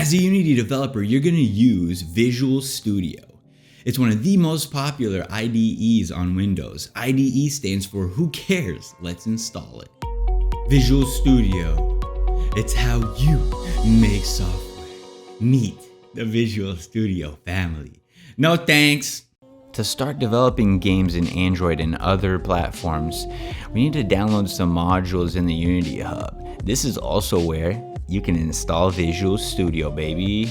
As a Unity developer, you're going to use Visual Studio. It's one of the most popular IDEs on Windows. IDE stands for Who Cares? Let's install it. Visual Studio. It's how you make software. Meet the Visual Studio family. No thanks. To start developing games in Android and other platforms, we need to download some modules in the Unity Hub. This is also where you can install Visual Studio, baby.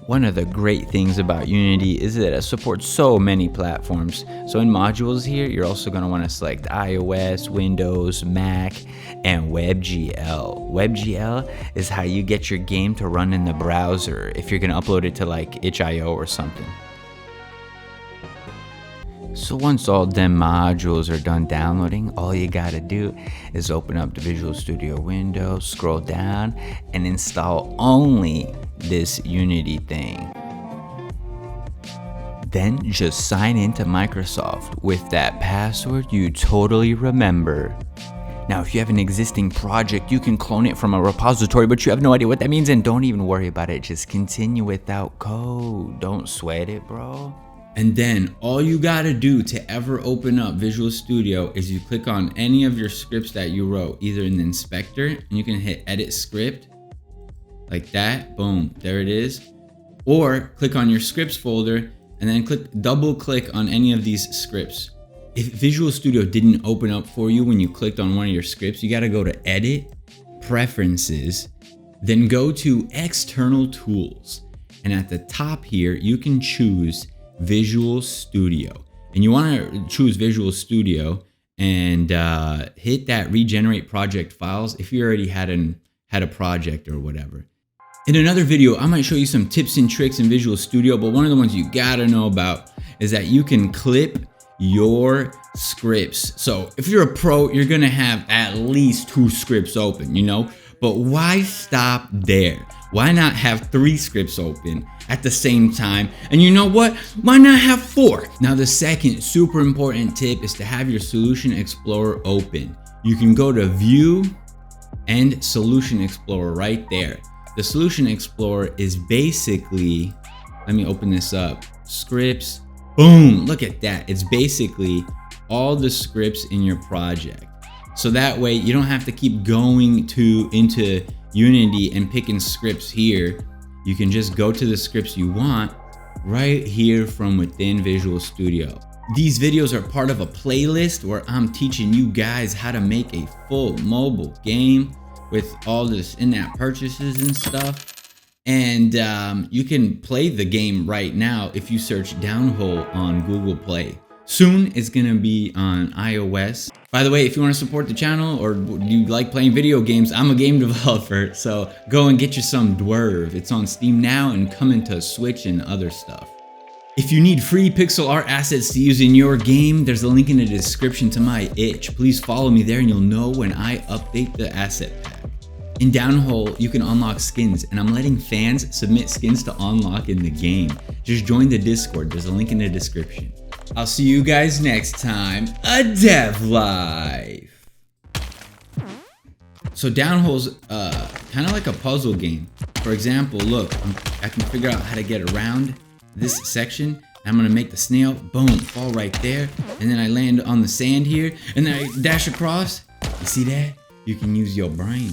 One of the great things about Unity is that it supports so many platforms. So in modules here, you're also going to want to select iOS, Windows, Mac, and WebGL. WebGL is how you get your game to run in the browser if you're going to upload it to like itch.io or something. So once all them modules are done downloading, all you gotta do is open up the Visual Studio window, scroll down, and install only this Unity thing. Then just sign into Microsoft with that password you totally remember. Now, if you have an existing project, you can clone it from a repository, but you have no idea what that means, and don't even worry about it. Just continue without code. Don't sweat it, bro. And then all you gotta do to ever open up Visual Studio is you click on any of your scripts that you wrote, either in the inspector, and you can hit edit script, like that, boom, there it is. Or click on your scripts folder and then double click on any of these scripts. If Visual Studio didn't open up for you when you clicked on one of your scripts, you gotta go to Edit, Preferences, then go to External Tools. And at the top here, you can choose Visual Studio, and you want to choose Visual Studio and hit that regenerate project files if you already had a project or whatever. In another video, I might show you some tips and tricks in Visual Studio, but one of the ones you gotta know about is that you can clip your scripts. So if you're a pro, you're gonna have at least 2 scripts open, you know, but why stop there? Why not have 3 scripts open at the same time? And you know what? Why not have 4? Now, the second super important tip is to have your Solution Explorer open. You can go to View and Solution Explorer right there. The Solution Explorer is basically, let me open this up, scripts, boom, look at that. It's basically all the scripts in your project. So that way you don't have to keep going into Unity and picking scripts here. You can just go to the scripts you want right here from within Visual Studio. These videos are part of a playlist where I'm teaching you guys how to make a full mobile game with all this in-app purchases and stuff. And you can play the game right now if you search Downhole on Google Play. Soon it's gonna be on iOS. By the way, if you want to support the channel or you like playing video games, I'm a game developer, so go and get you some Dwerve. It's on Steam now and coming to Switch and other stuff. If you need free pixel art assets to use in your game, there's a link in the description to my itch. Please follow me there and you'll know when I update the asset pack. In Downhole, you can unlock skins, and I'm letting fans submit skins to unlock in the game. Just join the Discord, there's a link in the description. I'll see you guys next time. A Dev Life. So Downhole's kind of like a puzzle game. For example, look, I can figure out how to get around this section. I'm gonna make the snail, boom, fall right there. And then I land on the sand here, and then I dash across. You see that? You can use your brain.